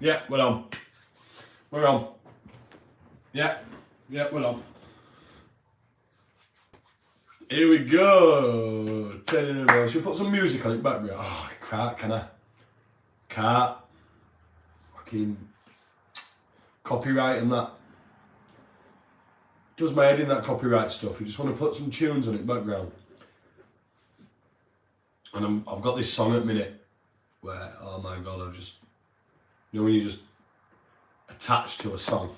Yeah, we're on. We're on. Yeah, we're on. Here we go. Should we put some music on it back? Oh, I can't, can I? Can't. Fucking copyright and that. Does my head in that copyright stuff. You just want to put some tunes on it background. And I've got this song at minute where, oh my god, I've just, you know when you just attached to a song.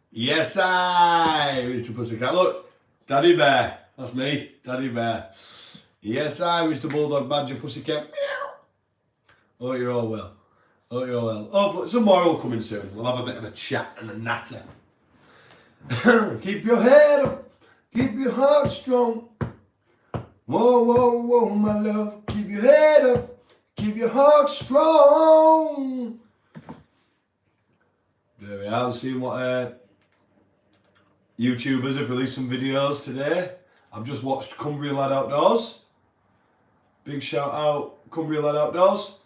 Yes, Mr. Pussycat. Look, Daddy Bear. That's me, Daddy Bear. Yes, Mr. Bulldog Badger Pussycat. Oh, you're all well. Oh, you're all well. Oh, some more will come in soon. We'll have a bit of a chat and a natter. Keep your head up. Keep your heart strong. Whoa, whoa, whoa, my love. Keep your head up. Keep your heart strong. There we are. Seeing what YouTubers have released some videos today. I've just watched Cumbria Lad Outdoors. Big shout out, Cumbria Lad Outdoors.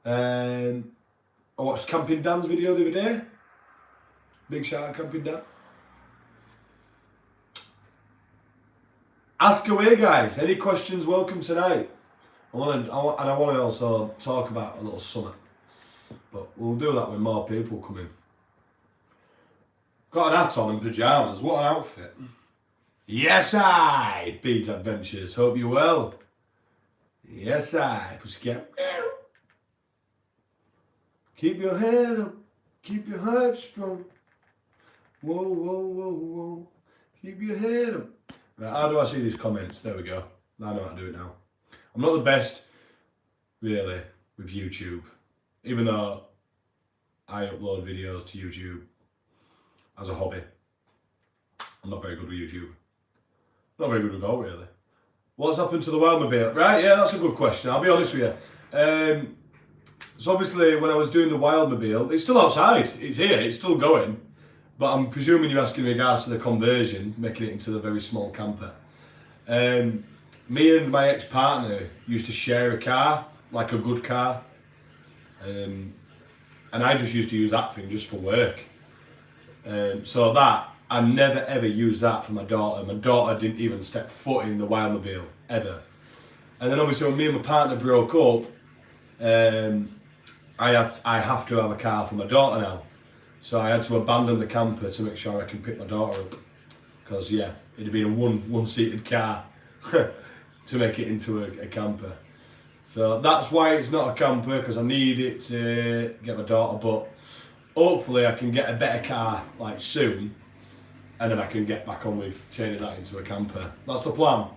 I watched Camping Dan's video the other day. Big shout out, Camping Dan. Ask away, guys. Any questions? Welcome tonight. I want to also talk about a little summer, but we'll do that when more people come in. Got an hat on and pyjamas. What an outfit! Yes, Beads Adventures. Hope you're well. Yes, Pussycat. Keep your head up. Keep your heart strong. Whoa, whoa, whoa, whoa. Keep your head up. Right, how do I see these comments? There we go. I know how to do it now. I'm not the best, really, with YouTube. Even though I upload videos to YouTube as a hobby. I'm not very good with YouTube. Not very good with all, really. What's happened to the Wildmobile? Right, yeah, that's a good question. I'll be honest with you. So obviously, when I was doing the Wildmobile, it's still outside. It's here. It's still going. But I'm presuming you're asking in regards to the conversion, making it into the very small camper. Me and my ex-partner used to share a car, like a good car. And I just used to use that thing just for work. So that, I never ever used that for my daughter. My daughter didn't even step foot in the Wildmobile, ever. And then obviously when me and my partner broke up, I have to have a car for my daughter now. So I had to abandon the camper to make sure I can pick my daughter up. Because yeah, it'd have been a one-seated car to make it into a camper. So that's why it's not a camper, because I need it to get my daughter, but hopefully I can get a better car like soon, and then I can get back on with turning that into a camper. That's the plan.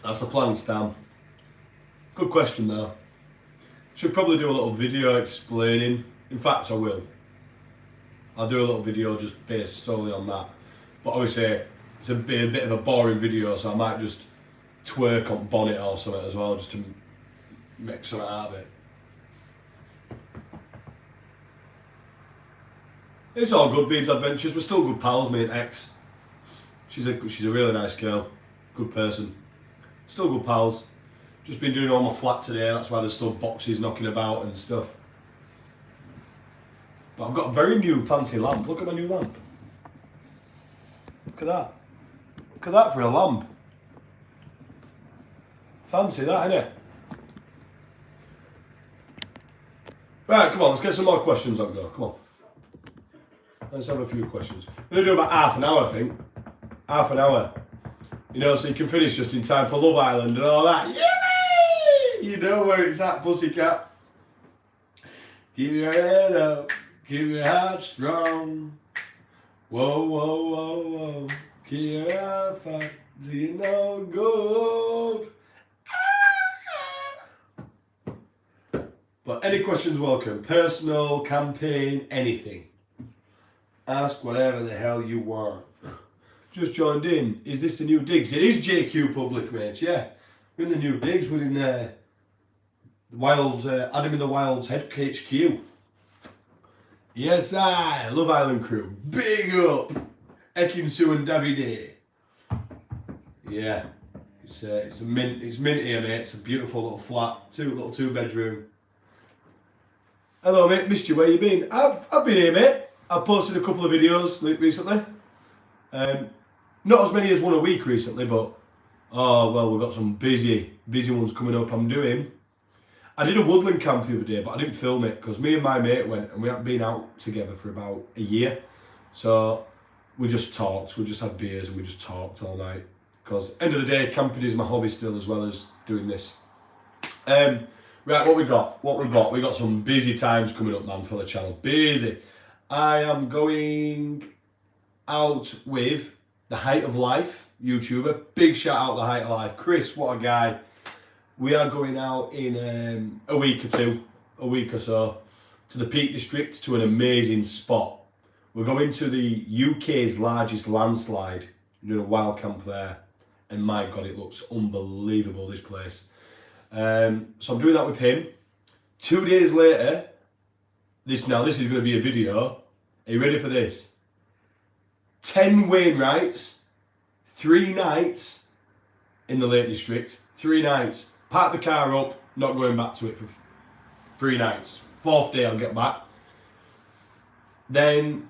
That's the plan, Stan. Good question though. Should probably do a little video explaining. In fact, I will. I'll do a little video just based solely on that. But obviously, it's a bit of a boring video, so I might just twerk on bonnet or something as well, just to make something out of it. It's all good, Beads Adventures. We're still good pals, me and X. She's a really nice girl, good person. Still good pals. Just been doing all my flat today, that's why there's still boxes knocking about and stuff. But I've got a very new fancy lamp. Look at my new lamp. Look at that. Look at that for a lamp. Fancy that, innit? Right, come on, let's get some more questions on go. Come on. Let's have a few questions. We're going to do about half an hour, I think. Half an hour. You know, so you can finish just in time for Love Island and all that. Yippee! You know where it's at, Pussycat. Keep your head up. Keep your heart strong. Whoa, whoa, whoa, whoa. Keep your heart fat. Do you know good? But any questions welcome. Personal, campaign, anything. Ask whatever the hell you want. Just joined in. Is this the new digs? It is JQ Public, mates, yeah. We're in the new digs. We're in the Wilds, Adam in the Wilds HQ. Yes, I Love Island crew. Big up. Ekin-Su and Davide. Yeah. It's mint here, mate. It's a beautiful little flat. Two bedroom. Hello, mate. Missed you. Where you been? I've been here, mate. I've posted a couple of videos recently. Not as many as one a week recently, but oh well, we've got some busy ones coming up. I did a woodland camp the other day, but I didn't film it because me and my mate went and we haven't been out together for about a year. So we just talked. We just had beers and we just talked all night. Because end of the day, camping is my hobby still as well as doing this. Right, what we got? We got some busy times coming up, man, for the channel. Busy. I am going out with The Height of Life YouTuber. Big shout out The Height of Life. Chris, what a guy. We are going out in a week or so, to the Peak District, to an amazing spot. We're going to the UK's largest landslide. We're doing a wild camp there. And my God, it looks unbelievable, this place. So I'm doing that with him. 2 days later, this is going to be a video. Are you ready for this? 10 Wainwrights, 3 nights in the Lake District. 3 nights. Park the car up, not going back to it for 3 nights. 4th day I'll get back. Then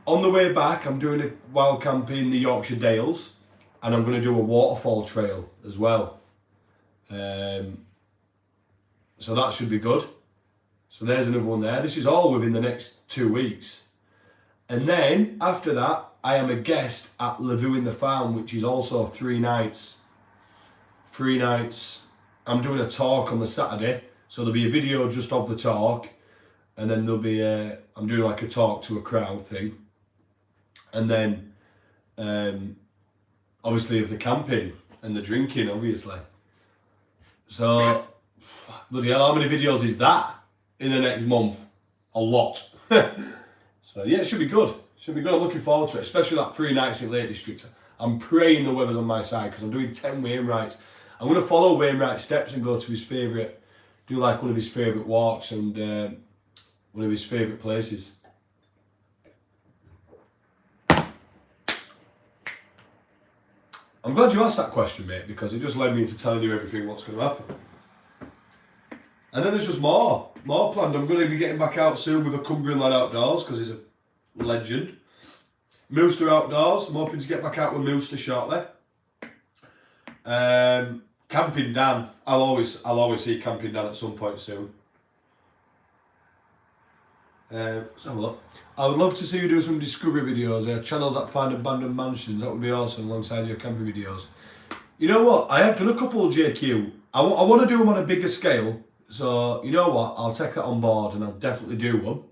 on the way back, I'm doing a wild camp in the Yorkshire Dales. And I'm going to do a waterfall trail as well. So that should be good. So there's another one there. This is all within the next 2 weeks. And then after that, I am a guest at Lavoo in the Farm, which is also 3 nights. 3 nights. I'm doing a talk on the Saturday. So there'll be a video just of the talk. And then there'll be I'm doing like a talk to a crowd thing. And then obviously of the camping and the drinking, obviously. So, bloody hell, how many videos is that in the next month? A lot. So yeah, it should be good. Should be good. I'm looking forward to it, especially that 3 nights in Lake District. I'm praying the weather's on my side because I'm doing 10 Wainwrights. I'm going to follow Wainwright's steps and go to his favourite, do like one of his favourite walks and one of his favourite places. I'm glad you asked that question, mate, because it just led me into telling you everything what's going to happen. And then there's just more planned. I'm going to be getting back out soon with a Cumbrian lad outdoors because he's a legend. Mooster outdoors. I'm hoping to get back out with Mooster shortly. Camping Dan. I'll always see Camping Dan at some point soon. Let's have a look. I would love to see you do some discovery videos. Channels that find abandoned mansions. That would be awesome alongside your camping videos. You know what? I have done a couple JQ. I want to do them on a bigger scale. So, you know what? I'll take that on board and I'll definitely do one.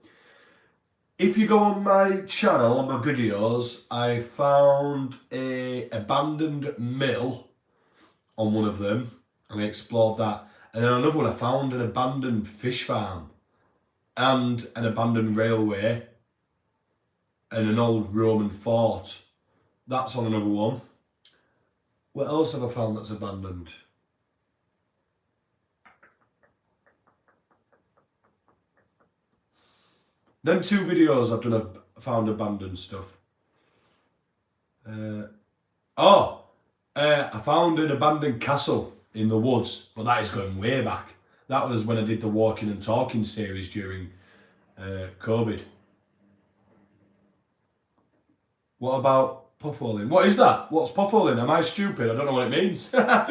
If you go on my channel, on my videos, I found a abandoned mill on one of them. And I explored that. And then another one, I found an abandoned fish farm. And an abandoned railway. And an old Roman fort. That's on another one. What else have I found that's abandoned? Them 2 videos I've done, I've found abandoned stuff. I found an abandoned castle in the woods, but that is going way back. That was when I did the walking and talking series during COVID. What about puffholing? What is that? What's puffholing? Am I stupid? I don't know what it means. I've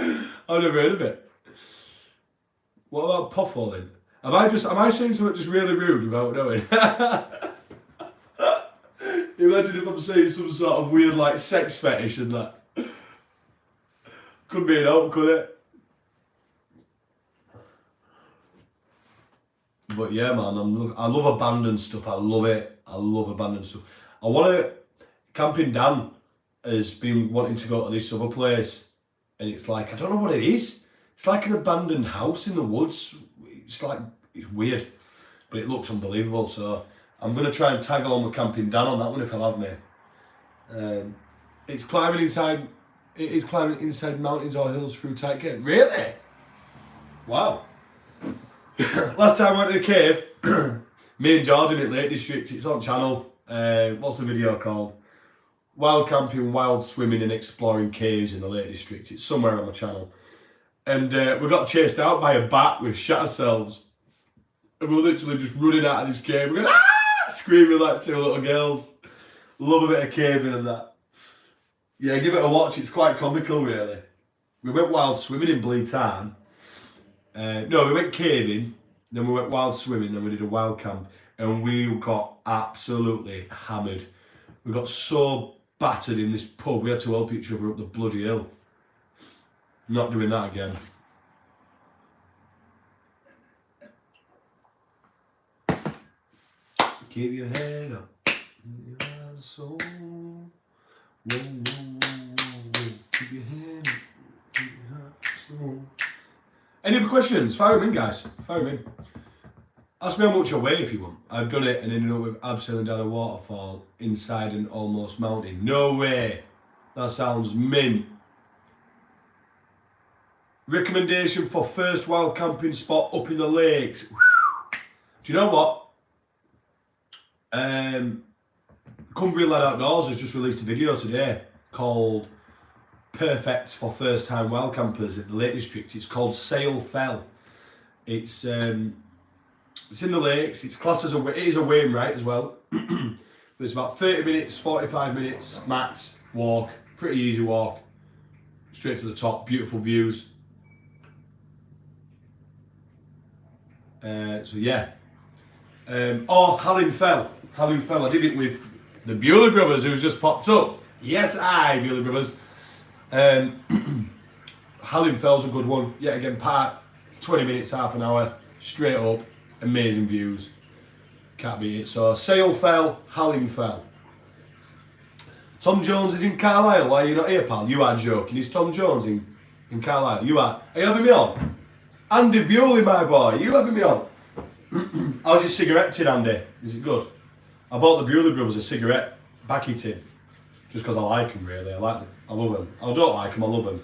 never heard of it. What about puffholing? Am I saying something just really rude without knowing? Imagine if I'm saying some sort of weird like sex fetish and that. Could be an help, could it? But yeah, man, I love abandoned stuff. I love it. I love abandoned stuff. Camping Dan has been wanting to go to this other place, and it's like, I don't know what it is. It's like an abandoned house in the woods. It's weird, but it looks unbelievable. So I'm going to try and tag along with Camping Dan on that one if he'll have me. It is climbing inside mountains or hills through tight gate. Really? Wow. Last time I went to the cave, Me and Jordan at Lake District, it's on channel. What's the video called? Wild camping, wild swimming and exploring caves in the Lake District. It's somewhere on my channel. And we got chased out by a bat. We've shot ourselves. And we were literally just running out of this cave. We're going, ah! Screaming like two little girls. Love a bit of caving and that. Yeah, give it a watch. It's quite comical, really. We went wild swimming in Blea Tarn. No, we went caving. Then we went wild swimming. Then we did a wild camp. And we got absolutely hammered. We got so battered in this pub. We had to help each other up the bloody hill. Not doing that again. Keep your head up. Your heart and soul. Whoa, whoa, whoa, whoa. Keep your head up. Keep your heart and soul. Any other questions? Fire them in, guys. Fire them in. Ask me how much I weigh if you want. I've done it and ended up with abseiling down a waterfall inside an almost mountain. No way. That sounds mint. Recommendation for first wild camping spot up in the lakes. Do you know what? Cumbria Lad Outdoors has just released a video today called Perfect for First Time Wild Campers at the Lake District. It's called Sail Fell. It's in the lakes. It's classed as it is a Wainwright as well. But it's about 30 minutes, 45 minutes max walk. Pretty easy walk. Straight to the top. Beautiful views. So yeah. Or Hallin Fell. Hallin Fell. I did it with the Bewley brothers who's just popped up. Yes, Bewley brothers. Hallin Fell's a good one. Yet again, part 20 minutes, half an hour, straight up, amazing views. Can't beat it. So Sail Fell, Hallin Fell. Tom Jones is in Carlisle. Why are you not here, pal? You are joking. Is Tom Jones in Carlisle? You are. Are you having me on? Andy Bewley, my boy. Are you having me on? How's your cigarette tin, Andy? Is it good? I bought the Bewley brothers a cigarette backy tin. Just because I like them, really. I love them. I don't like them, I love them.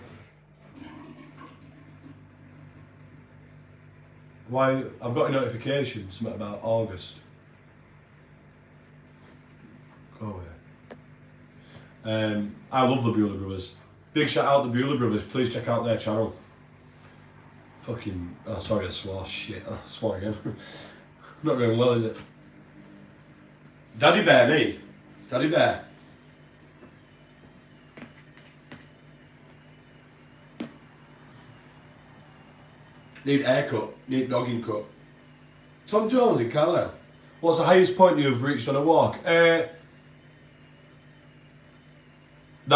Why? I've got a notification, something about August. Go away. I love the Bewley brothers. Big shout out to the Bewley brothers. Please check out their channel. Fucking, oh sorry I swore, shit, I swore again. Not going well, is it? Daddy Bear, me. Daddy Bear. Need haircut, need dogging cut. Tom Jones in Carlisle. What's the highest point you've reached on a walk? That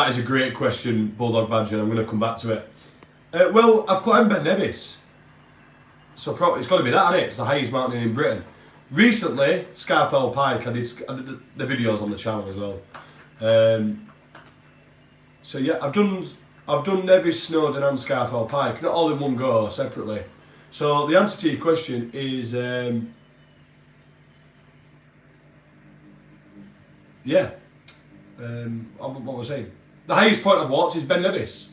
is a great question, Bulldog Badger. I'm going to come back to it. Well, I've climbed Ben Nevis. So probably it's got to be that, isn't it? It's the highest mountain in Britain. Recently, Scarfell Pike. I did the videos on the channel as well. So yeah, I've done Nevis, Snowdon and Scarfell Pike, not all in one go, separately. So the answer to your question is yeah. What was I saying? The highest point I've walked is Ben Nevis.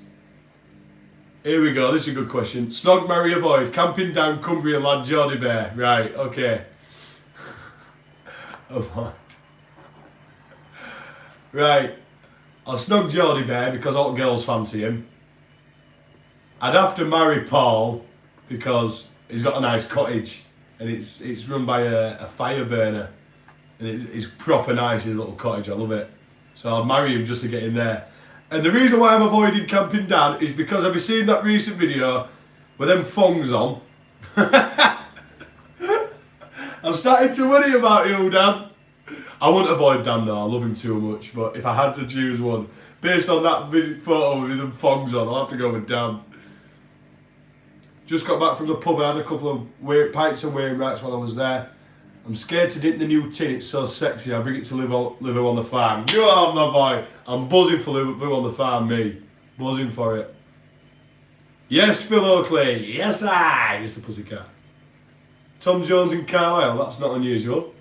Here we go, this is a good question. Snog, marry, avoid. Camping down Cumbria lad, Geordie Bear. Right, okay. Avoid. Right. I'll snog Geordie Bear because all girls fancy him. I'd have to marry Paul because he's got a nice cottage and it's run by a fire burner. And it's proper nice, his little cottage, I love it. So I'll marry him just to get in there. And the reason why I'm avoiding camping Dan is because have you seen that recent video with them thongs on? I'm starting to worry about you, Dan. I wouldn't avoid Dan though, I love him too much. But if I had to choose one, based on that photo with them thongs on, I'll have to go with Dan. Just got back from the pub and had a couple of pints and Wainwrights while I was there. I'm scared to dip the new tin, it's so sexy, I bring it to live on the farm. You are my boy. I'm buzzing for live on the farm, me. Buzzing for it. Yes, Phil Oakley. Yes, I, Mr. Pussycat. Tom Jones in Carlisle, that's not unusual.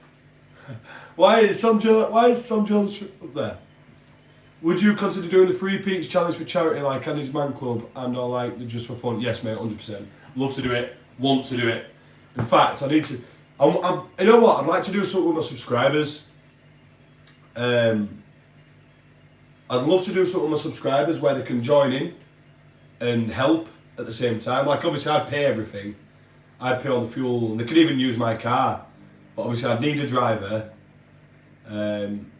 Why is Tom Jones up there? Would you consider doing the Free Peaks challenge for charity like Andy's Man Club and or like just for fun? Yes, mate, 100%. Love to do it. Want to do it. In fact, I need to. You know what? I'd like to do something with my subscribers. I'd love to do something with my subscribers where they can join in and help at the same time. Like, obviously, I'd pay everything. I'd pay all the fuel, and they could even use my car. But obviously, I'd need a driver. And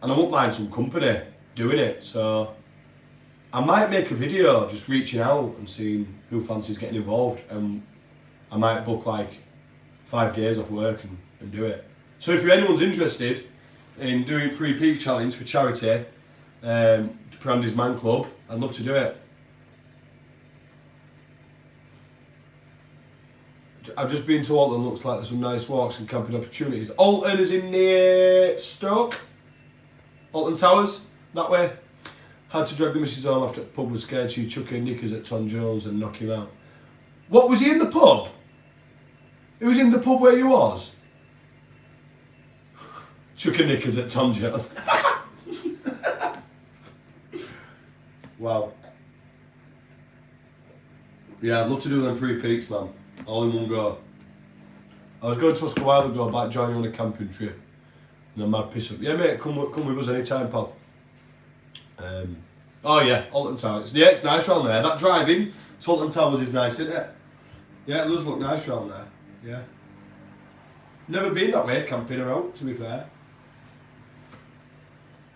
I wouldn't mind some company doing it. So I might make a video just reaching out and seeing who fancies getting involved. And I might book like 5 days off work and do it. So if anyone's interested in doing 3 Peaks Challenge for charity, for Andy's Man Club, I'd love to do it. I've just been to Alton, looks like there's some nice walks and camping opportunities. Alton is in near Stoke. Alton Towers, that way. Had to drag the missus home after the pub was scared she'd chuck her knickers at Tom Jones and knock him out. What, was he in the pub? He was in the pub where you was? Chuck her knickers at Tom Jones. Wow. Yeah, I'd love to do them 3 peaks, man. All in one go. I was going to ask a while ago about joining on a camping trip. And I'm mad piss up. Yeah, mate, come with us anytime, pal. Oh yeah, Alton Towers. Yeah, it's nice round there. That driving to Alton Towers is nice, isn't it? Yeah, it does look nice round there. Yeah. Never been that way camping around, to be fair.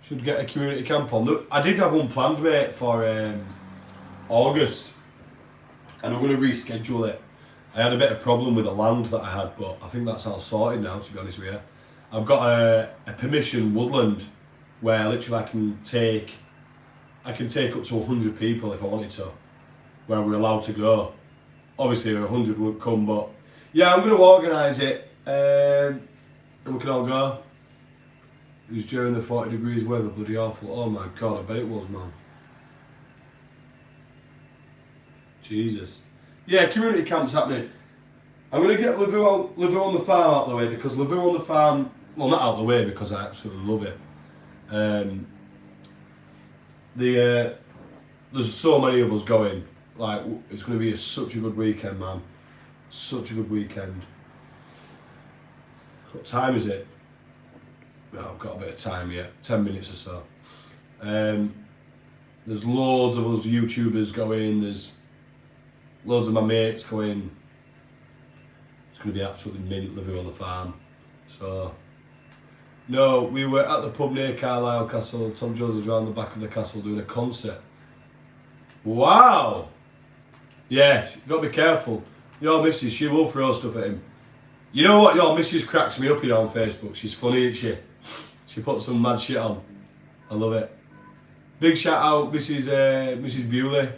Should get a community camp on. I did have one planned, mate, for August. And I'm going to reschedule it. I had a bit of problem with the land that I had, but I think that's all sorted now, to be honest with you. I've got a permission woodland where literally I can take up to 100 people if I wanted to, where we're allowed to go. Obviously 100 would come, but yeah, I'm going to organise it and we can all go. It was during the 40 degrees weather, bloody awful. Oh my God, I bet it was, man. Jesus. Yeah, community camp's happening. I'm going to get Livu on the farm out of the way, because Livu on the farm, well, not out of the way because I absolutely love it. There's so many of us going. Like, it's going to be such a good weekend, man. Such a good weekend. What time is it? Well, I've got a bit of time yet. 10 minutes or so. There's loads of us YouTubers going. There's loads of my mates going. It's going to be absolutely mint living on the farm. So, no, we were at the pub near Carlisle Castle. Tom Jones was around the back of the castle doing a concert. Wow! Yeah, you've got to be careful. Your missus, she will throw stuff at him. You know what? Your missus cracks me up, you know, on Facebook. She's funny, isn't she? She puts some mad shit on. I love it. Big shout out, Mrs. Bewley.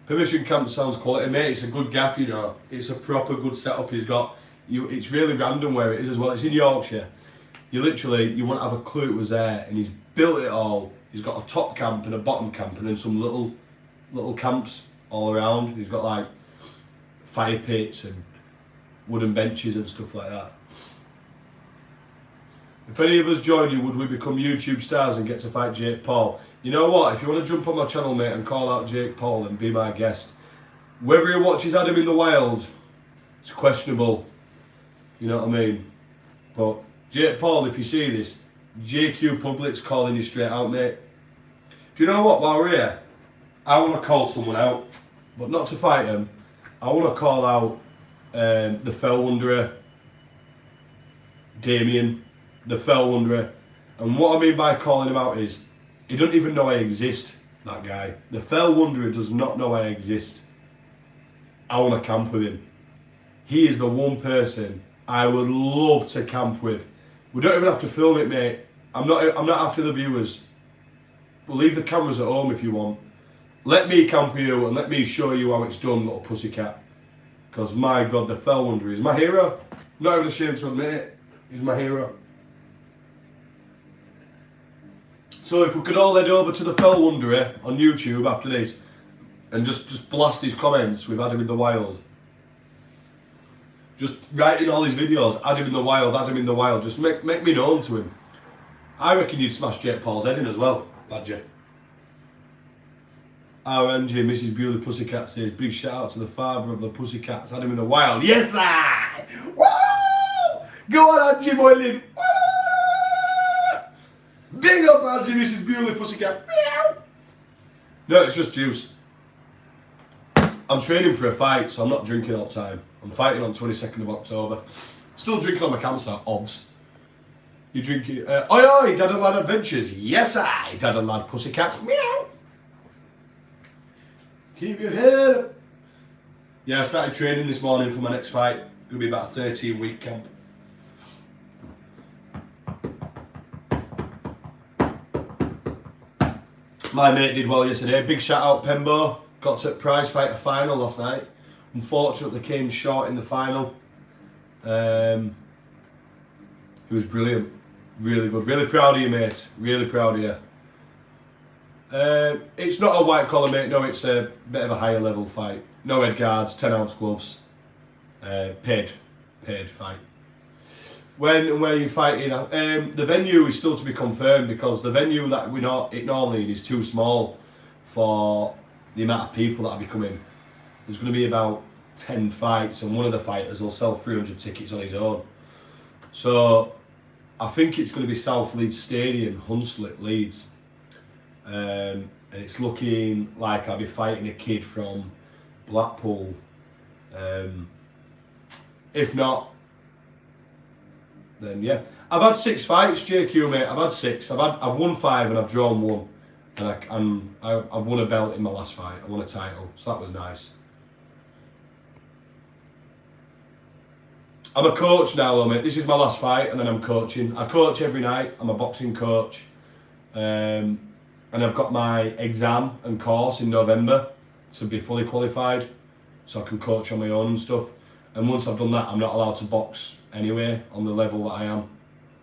Permission camp sounds quality, mate. It's a good gaff, you know. It's a proper good setup he's got. It's really random where it is as well. It's in Yorkshire. You wouldn't have a clue it was there, and he's built it all. He's got a top camp and a bottom camp, and then some little camps all around. He's got like fire pits and wooden benches and stuff like that. If any of us join you, would we become YouTube stars and get to fight Jake Paul? You know what, if you want to jump on my channel, mate, and call out Jake Paul and be my guest, whether he watches Adam in the Wild, it's questionable, you know what I mean? But Jake Paul, if you see this, JQ Public's calling you straight out, mate. Do you know what, while we're here, I want to call someone out, but not to fight him. I want to call out the Fell Wanderer, Damien, the Fell Wanderer. And what I mean by calling him out is, he doesn't even know I exist, that guy. The Fell Wanderer does not know I exist. I want to camp with him. He is the one person I would love to camp with. We don't even have to film it, mate. I'm not after the viewers. We'll leave the cameras at home if you want. Let me camp with you and let me show you how it's done, little pussycat. Because my God, the Fell Wanderer is my hero. I'm not even ashamed to admit it. He's my hero. So if we could all head over to the Fell Wanderer on YouTube after this and just blast his comments with Adam in the Wild. Just write in all his videos, Adam in the Wild, Adam in the Wild. Just make me known to him. I reckon you'd smash Jake Paul's head in as well, Badger. RNG, Mrs. Bewley Pussycat says, big shout out to the father of the Pussycats, Adam in the Wild. Yes, I! Woo! Go on, Angie Moylan. Big up, Angie, Mrs. Bewley Pussycat. No, it's just juice. I'm training for a fight, so I'm not drinking all the time. I'm fighting on 22nd of October. Still drinking on my campsite, obvs. You drinking? Oi, oi, Dad and Lad Adventures. Yes, I, Dad and Lad Pussycats. Meow. Keep your head up. Yeah, I started training this morning for my next fight. It's going to be about a 13-week camp. My mate did well yesterday. Big shout out Pembo. Got to prize fighter final last night. Unfortunately came short in the final. It was brilliant. Really good. Really proud of you, mate. Really proud of you. It's not a white collar, mate. No, it's a bit of a higher level fight. No head guards, 10-ounce gloves. Paid fight. When and where you fighting? The venue is still to be confirmed because the venue that it normally is too small for the amount of people that will be coming. There's going to be about 10 fights, and one of the fighters will sell 300 tickets on his own. So I think it's going to be South Leeds Stadium, Hunslet, Leeds. And it's looking like I'll be fighting a kid from Blackpool. If not, then yeah. I've had 6 fights, JQ, mate. I've had 6. I've won 5 and I've drawn 1. And I've won a belt in my last fight. I won a title, so that was nice. I'm a coach now though, mate. This is my last fight and then I'm coaching. I coach every night. I'm a boxing coach. And I've got my exam and course in November to be fully qualified so I can coach on my own and stuff. And once I've done that, I'm not allowed to box anyway on the level that I am.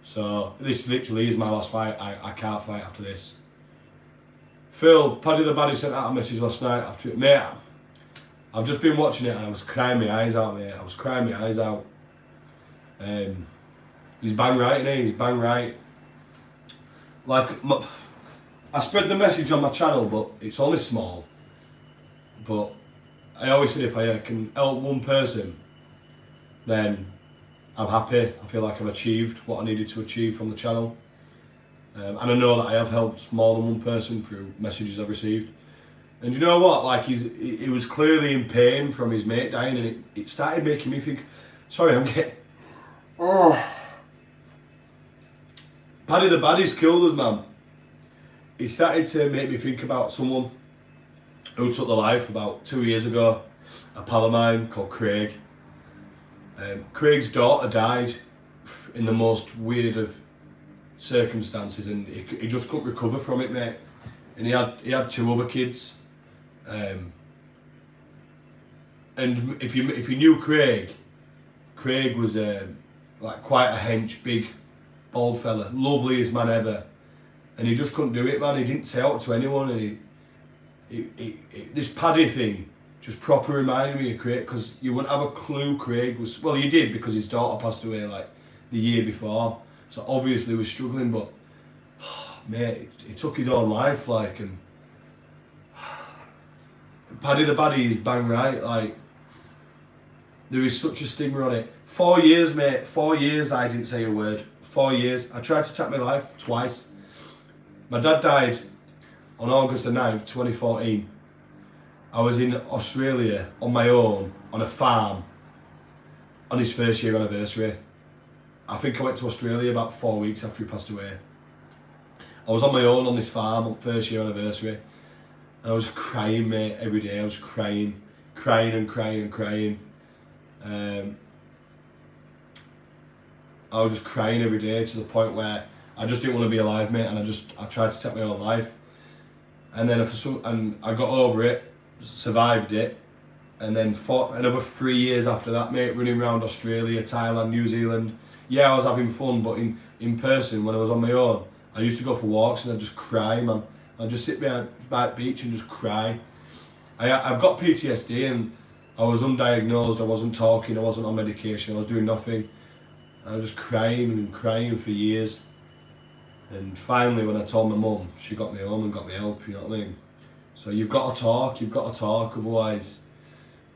So this literally is my last fight. I can't fight after this. Phil, Paddy the Baddie sent out a message last night after it. Mate, I've just been watching it and I was crying my eyes out, mate. I was crying my eyes out. He's bang right, isn't he? He's bang right. Like, I spread the message on my channel, but it's only small. But I always said if I can help one person, then I'm happy. I feel like I've achieved what I needed to achieve from the channel. And I know that I have helped more than one person through messages I've received. And you know what? Like, he was clearly in pain from his mate dying, and it started making me think, sorry, I'm getting... Oh. Paddy the Baddie's killed us, man. He started to make me think about someone who took the life about 2 years ago. A pal of mine called Craig. Craig's daughter died in the most weird of circumstances, and he just couldn't recover from it, mate. And he had 2 other kids. And if you knew Craig was like quite a hench, big, bald fella, loveliest man ever, and he just couldn't do it, man. He didn't say out to anyone, and he this Paddy thing just proper reminded me of Craig, because you wouldn't have a clue Craig was, well, you did because his daughter passed away like the year before, so obviously he was struggling, but mate, he took his own life, like, and Paddy the Baddie is bang right, like, there is such a stigma on it. 4 years, mate, 4 years I didn't say a word. 4 years. I tried to take my life twice. My dad died on August the 9th, 2014. I was in Australia on my own, on a farm, on his first year anniversary. I think I went to Australia about 4 weeks after he passed away. I was on my own on this farm on first year anniversary. And I was crying, mate, every day. I was crying and crying and crying. I was just crying every day to the point where I just didn't want to be alive, mate, and I tried to take my own life. And then I got over it, survived it, and then fought another 3 years after that, mate, running around Australia, Thailand, New Zealand. Yeah, I was having fun, but in person, when I was on my own, I used to go for walks and I'd just cry, man. I'd just sit by the beach and just cry. I've got PTSD, and I was undiagnosed, I wasn't talking, I wasn't on medication, I was doing nothing. I was just crying and crying for years. And finally, when I told my mum, she got me home and got me help, you know what I mean? So you've got to talk, otherwise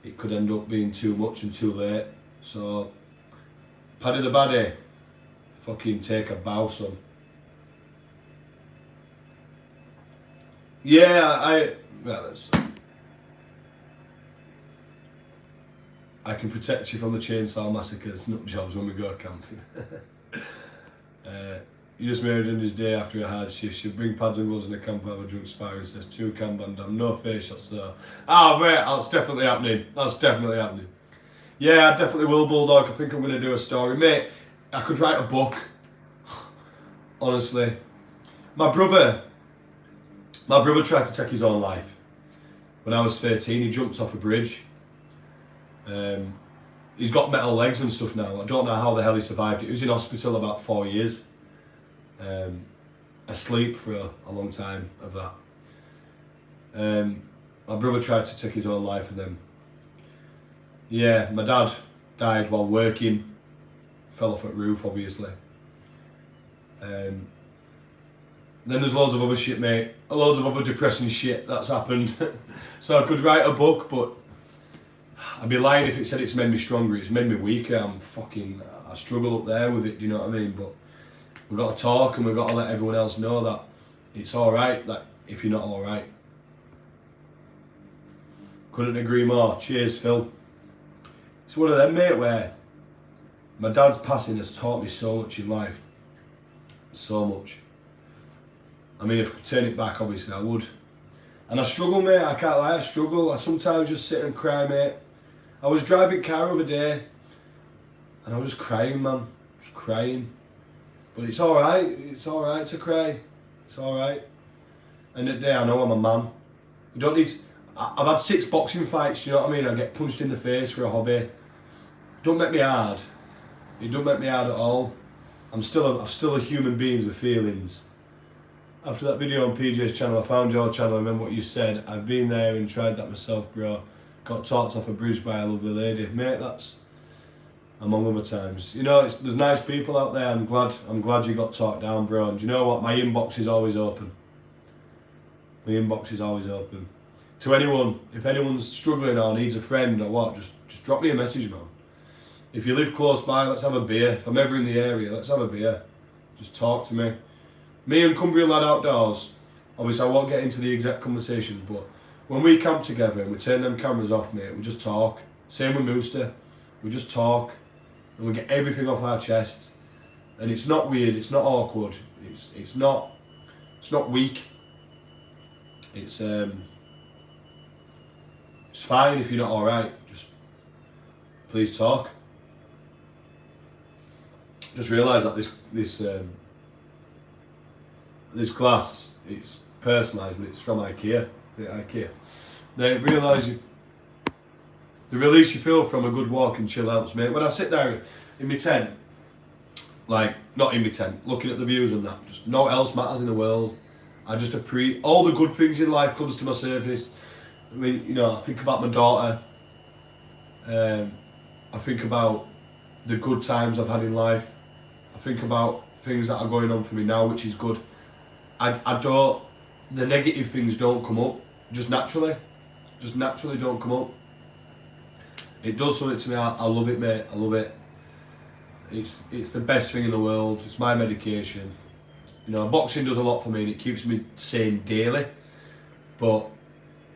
it could end up being too much and too late. So Paddy the baddie. Fucking take a bow, son. Yeah, I can protect you from the chainsaw massacres, nut jobs when we go camping. You just married in his day after a hard shift. You bring pads and gloves in the camp, have a drunk sparring, says 2 can bandam, no face shots though. Ah, mate, that's definitely happening. That's definitely happening. Yeah, I definitely will, Bulldog. I think I'm going to do a story. Mate, I could write a book. Honestly. My brother tried to take his own life. When I was 13, he jumped off a bridge. He's got metal legs and stuff now. I don't know how the hell he survived it. He was in hospital about 4 years. Asleep for a long time of that. My brother tried to take his own life and then, yeah, my dad died while working. Fell off at roof, obviously. Then there's loads of other shit, mate. Loads of other depressing shit that's happened. So I could write a book, but I'd be lying if it said it's made me stronger. It's made me weaker. I struggle up there with it, do you know what I mean? But we've got to talk and we've got to let everyone else know that it's alright, that if you're not alright. Couldn't agree more. Cheers, Phil. It's one of them, mate, where my dad's passing has taught me so much in life. So much. I mean, if I could turn it back, obviously I would. And I struggle, mate, I can't lie, I struggle. I sometimes just sit and cry, mate. I was driving car the other day and I was just crying, man. Just crying. But it's alright to cry. It's alright. And at the day I know I'm a man. You don't need to, I've had 6 boxing fights, do you know what I mean? I get punched in the face for a hobby. Don't make me hard. It don't make me hard at all. I'm still a human being with feelings. After that video on PJ's channel, I found your channel, I remember what you said. I've been there and tried that myself, bro. Got talked off a bridge by a lovely lady. Mate, that's among other times. You know, there's nice people out there. I'm glad you got talked down, bro. And do you know what? My inbox is always open. My inbox is always open. To anyone, if anyone's struggling or needs a friend or what, just drop me a message, man. If you live close by, let's have a beer. If I'm ever in the area, let's have a beer. Just talk to me. Me and Cumbria Lad Outdoors, obviously I won't get into the exact conversation, but when we camp together and we turn them cameras off, mate, we just talk. Same with Mooster. We just talk and we get everything off our chests. And it's not weird, it's not awkward, it's not weak. It's fine if you're not alright, just please talk. Just realise that this glass, it's personalised, but it's from IKEA. They realise the release you feel from a good walk and chill helps, mate. When I sit there in my tent, like, not in my tent, looking at the views and that, just no else matters in the world. I just appreciate all the good things in life comes to my surface. I mean, you know, I think about my daughter. I think about the good times I've had in life. I think about things that are going on for me now, which is good. The negative things don't come up, just naturally don't come up. It does something to me. I love it, mate. I love it. It's the best thing in the world. It's my medication. You know, boxing does a lot for me and it keeps me sane daily. But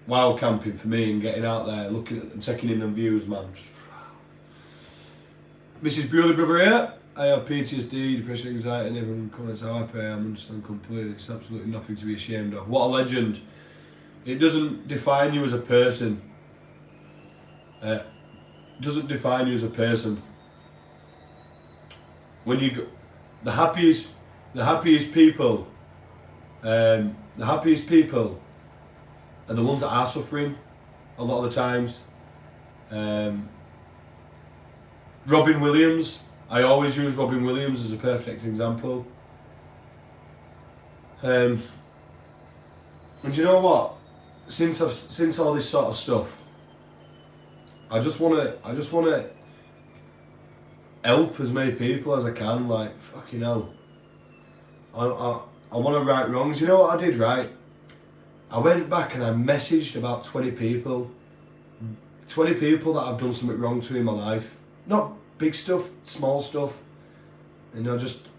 wild camping for me and getting out there, looking at and taking in them views, man. Mrs. Bewley Brother here. I have PTSD, depression, anxiety, and everyone comments how happy I am, understand completely. It's absolutely nothing to be ashamed of. What a legend. It doesn't define you as a person. It doesn't define you as a person. When you go, the happiest people are the ones that are suffering a lot of the times. Robin Williams, I always use Robin Williams as a perfect example. And you know what? Since all this sort of stuff, I just wanna help as many people as I can. Like, fucking hell. I want to right wrongs. You know what I did, right? I went back and I messaged about 20 people. 20 people that I've done something wrong to in my life. Not big stuff, small stuff. And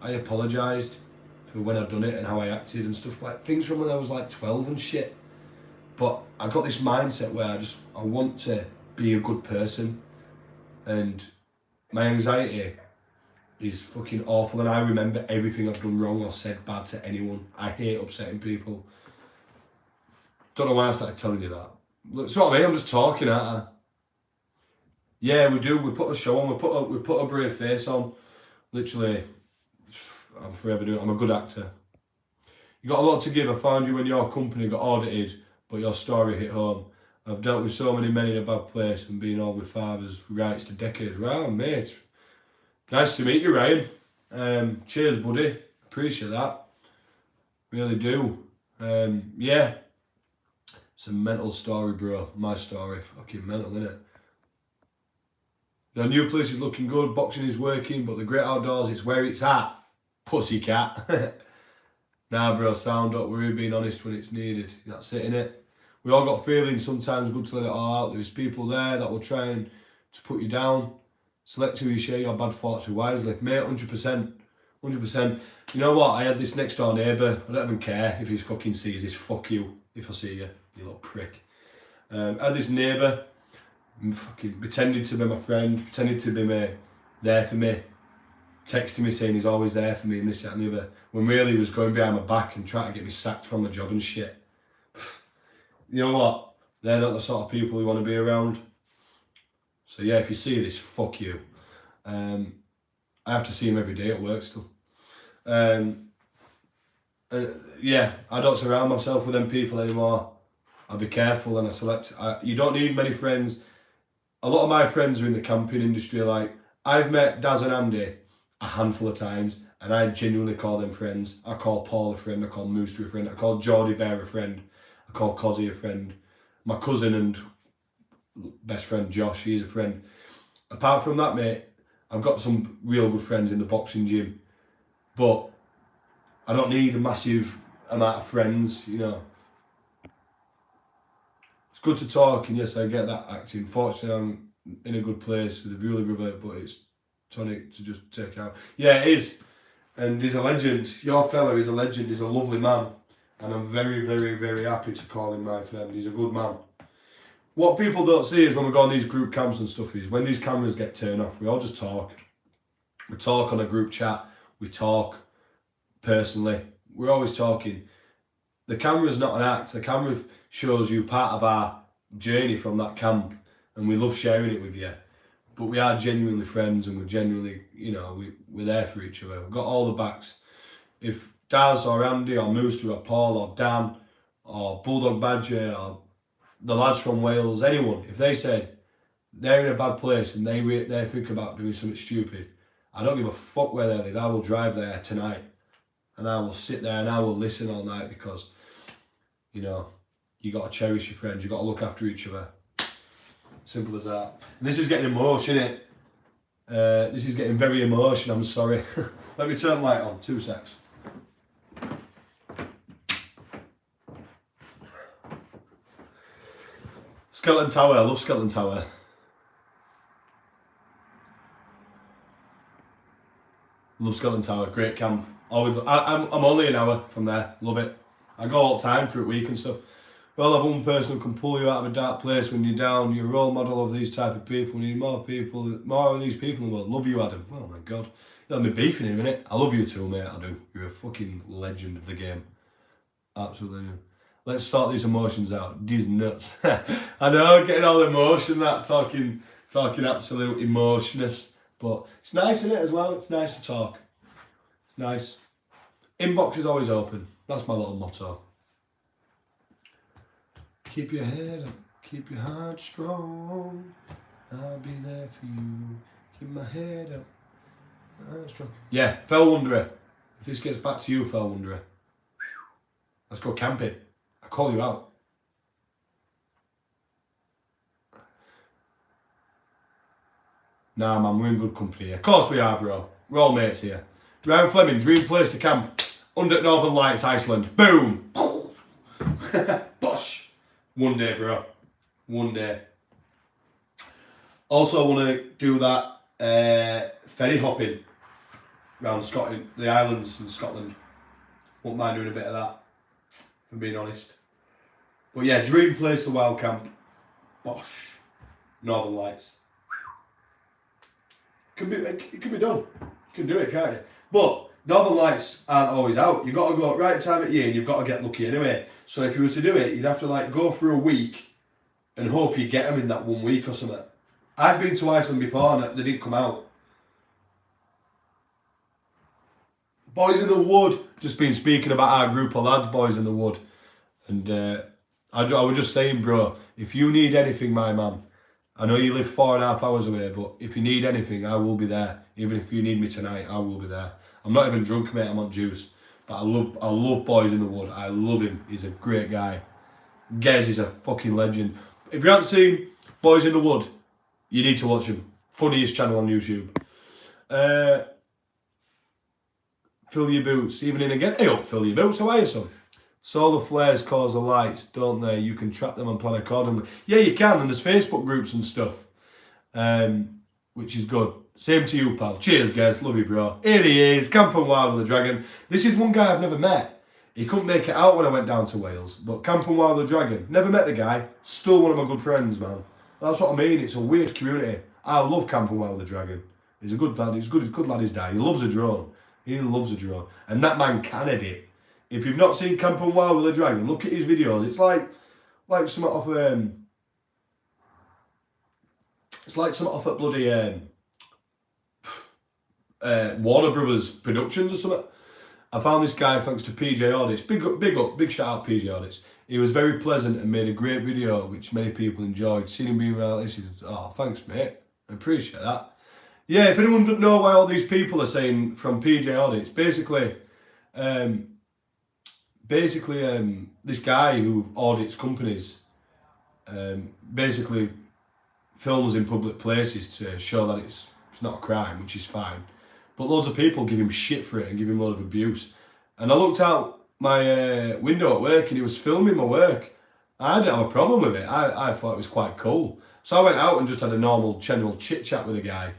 I apologised for when I'd done it and how I acted and stuff, like things from when I was like 12 and shit. But I got this mindset where I want to be a good person, and my anxiety is fucking awful, and I remember everything I've done wrong or said bad to anyone. I hate upsetting people. Don't know why I started telling you that. That's what I mean, I'm just talking at her. Yeah, we do. We put a show on. We put a brave face on. Literally, I'm forever doing it. I'm a good actor. You got a lot to give. I found you when your company got audited, but your story hit home. I've dealt with so many men in a bad place and been all with fathers who rights to decades. Wow, mate. Nice to meet you, Ryan. Cheers, buddy. Appreciate that. Really do. Yeah. It's a mental story, bro. My story. Fucking mental, innit? Your new place is looking good. Boxing is working, but the great outdoors, it's where it's at. Pussycat. Nah, bro, sound up. We're being honest when it's needed. That's it, innit? We all got feelings. Sometimes good to let it all out. There's people there that will try and to put you down. Select who you share your bad thoughts with wisely. Mate, 100%. 100%. You know what? I had this next door neighbour. I don't even care if he fucking sees this. Fuck you if I see you, you little prick. I had this neighbour fucking pretended to be my friend, pretended to be there for me, texting me saying he's always there for me and this, that and the other, when really he was going behind my back and trying to get me sacked from the job and shit. You know what? They're not the sort of people you want to be around. So yeah, if you see this, fuck you. I have to see him every day at work still. Yeah, I don't surround myself with them people anymore. I'll be careful and I select. You don't need many friends. A lot of my friends are in the camping industry. Like, I've met Daz and Andy a handful of times and I genuinely call them friends. I call Paul a friend, I call Mooster a friend, I call Geordie Bear a friend, I call Cozzy a friend. My cousin and best friend Josh, he's a friend. Apart from that, mate, I've got some real good friends in the boxing gym, but I don't need a massive amount of friends, you know. It's good to talk, and yes, I get that acting. Fortunately, I'm in a good place with the Bewley brother, but it's tonic to just take out. Yeah, it is, and he's a legend. Your fella is a legend. He's a lovely man, and I'm very, very, very happy to call him my friend. He's a good man. What people don't see is when we go on these group camps and stuff is when these cameras get turned off, we all just talk. We talk on a group chat. We talk personally. We're always talking. The camera's not an act. The camera shows you part of our journey from that camp, and we love sharing it with you. But we are genuinely friends, and we're genuinely, you know, we're there for each other. We've got all the backs. If Daz or Andy or Mooster or Paul or Dan or Bulldog Badger or the lads from Wales, anyone, if they said they're in a bad place and they think about doing something stupid, I don't give a fuck where they live. I will drive there tonight and I will sit there and I will listen all night, because, you know, you got to cherish your friends, you got to look after each other. Simple as that. And this is getting emotional, innit? This is getting very emotional, I'm sorry. Let me turn the light on, 2 secs. Skeleton Tower, I love Skeleton Tower. Love Skeleton Tower, great camp. Always, I'm only an hour from there, love it. I go all the time through a week and stuff. We all have one person who can pull you out of a dark place when you're down. You're a role model of these type of people. We need more people, more of these people in the world. Love you, Adam. Oh my God. You know, I'm beefing him, innit? I love you too, mate, I do. You're a fucking legend of the game. Absolutely. Let's sort these emotions out. These nuts. I know, getting all emotion, that talking absolute emotionness. But it's nice, isn't it, as well? It's nice to talk. It's nice. Inbox is always open. That's my little motto. Keep your head up. Keep your heart strong. I'll be there for you. Keep my head up. Heart strong. Yeah, Fell Wanderer. If this gets back to you, Fell Wanderer, let's go camping. I'll call you out. Nah, man, we're in good company here. Of course we are, bro. We're all mates here. Ryan Fleming, dream place to camp. Under Northern Lights, Iceland. Boom! Bosh! One day, bro. One day. Also, I want to do that ferry hopping around Scotland, the islands in Scotland. Wouldn't mind doing a bit of that, if I'm being honest. But yeah, dream place, the wild camp. Bosh. Northern Lights. It can be done. You can do it, can't you? But Northern Lights aren't always out. You've got to go at right time of year and you've got to get lucky anyway. So if you were to do it, you'd have to like go for a week and hope you get them in that 1 week or something. I've been to Iceland before and they didn't come out. Boys in the Wood. Just been speaking about our group of lads, Boys in the Wood. And I was just saying, bro, if you need anything, my man, I know you live 4.5 hours away, but if you need anything, I will be there. Even if you need me tonight, I will be there. I'm not even drunk, mate, I'm on juice. But I love Boys in the Wood. I love him. He's a great guy. Gez is a fucking legend. If you haven't seen Boys in the Wood, you need to watch him. Funniest channel on YouTube. Fill your boots. Evening again. Hey up, fill your boots. How are you, son? Solar flares cause the lights, don't they? You can track them and plan accordingly. Yeah, you can. And there's Facebook groups and stuff. Which is good. Same to you, pal. Cheers, guys. Love you, bro. Here he is. Camping Wild with the Dragon. This is one guy I've never met. He couldn't make it out when I went down to Wales. But Camping Wild with the Dragon. Never met the guy. Still one of my good friends, man. That's what I mean. It's a weird community. I love Camping Wild with the Dragon. He's a good lad. He's a good lad, his dad. He loves a drone. He loves a drone. And that man can edit. If you've not seen Camping Wild with the Dragon, look at his videos. It's like something off it's like something off at bloody Warner Brothers Productions or something. I found this guy thanks to PJ Audits. Big shout out PJ Audits. He was very pleasant and made a great video which many people enjoyed. Seeing him being around this is, oh, thanks mate. I appreciate that. Yeah, if anyone doesn't know why all these people are saying from PJ Audits, basically this guy who audits companies basically films in public places to show that it's not a crime, which is fine. But loads of people give him shit for it and give him a lot of abuse. And I looked out my window at work and he was filming my work. I didn't have a problem with it. I thought it was quite cool. So I went out and just had a normal general chit chat with the guy.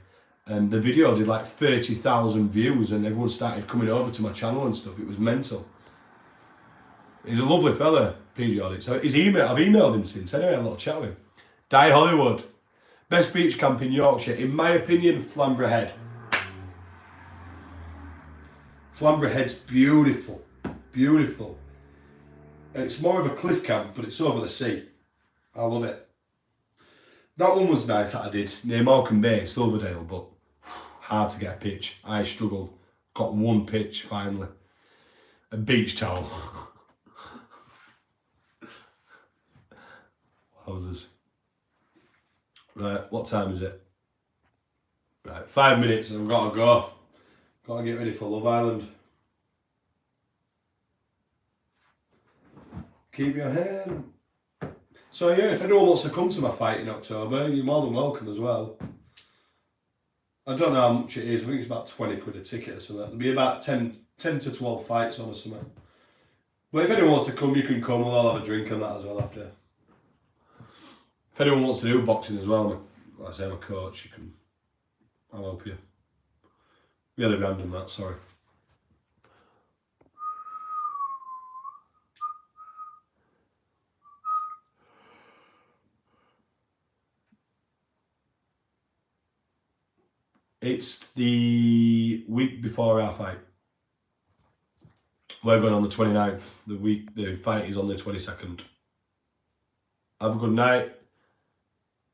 And the video did like 30,000 views and everyone started coming over to my channel and stuff. It was mental. He's a lovely fella, PG Audit. So I've emailed him since. Anyway, I had a little chat with him. Die Hollywood. Best beach camp in Yorkshire. In my opinion, Flamborough Head. Flamborough Head's beautiful. Beautiful. It's more of a cliff camp, but it's over the sea. I love it. That one was nice that I did, near Morecambe Bay, Silverdale, but hard to get a pitch. I struggled. Got one pitch, finally. A beach towel. Wowzers. Right, what time is it? Right, 5 minutes and I've got to go. Got to get ready for Love Island. Keep your head. So yeah, if anyone wants to come to my fight in October, you're more than welcome as well. I don't know how much it is. I think it's about 20 quid a ticket or something. There'll be about 10 to 12 fights on or something. But if anyone wants to come, you can come. We'll all have a drink and that as well after. If anyone wants to do boxing as well, like I say, I'm a coach, I'll help you. Really random that, sorry. It's the week before our fight. We're going on the 29th. The fight is on the 22nd. Have a good night.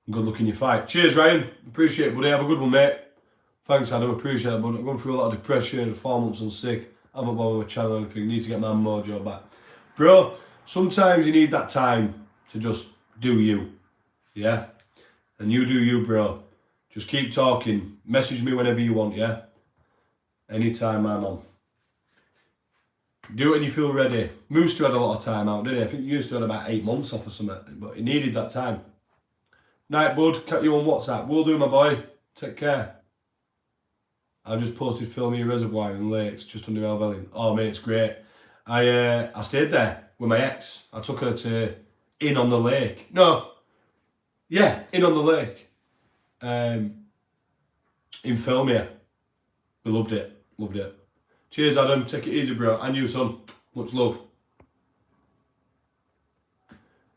Good luck in your fight. Cheers, Ryan. Appreciate it, buddy. Have a good one, mate. Thanks, Adam. Appreciate it, buddy. I'm going through a lot of depression, 4 months and sick. I haven't bothered with my channel or anything. Need to get my mojo back. Bro, sometimes you need that time to just do you. Yeah? And you do you, bro. Just keep talking. Message me whenever you want, yeah? Anytime, my man. Do it when you feel ready. Moose had a lot of time out, didn't he? I think you used to have about 8 months off or something, but he needed that time. Night, bud. Catch you on WhatsApp. Will do, my boy. Take care. I've just posted filming reservoir in Lakes, just under Helvellyn. Oh, mate, it's great. I stayed there with my ex. I took her to Inn on the Lake. No. Yeah, Inn on the Lake. in film here. We loved it. Loved it. Cheers, Adam. Take it easy, bro. And you, son. Much love.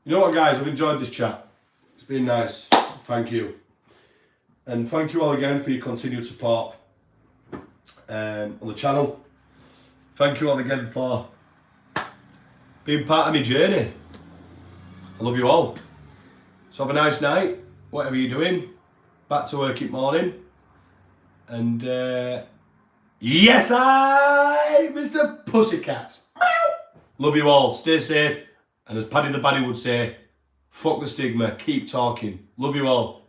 You know what, guys? I've enjoyed this chat. It's been nice. Thank you. And thank you all again for your continued support on the channel. Thank you all again for being part of my journey. I love you all. So have a nice night, whatever you're doing. Back to work in the morning. And yes, Mr. Pussycats. Love you all. Stay safe. And as Paddy the Baddy would say, fuck the stigma. Keep talking. Love you all.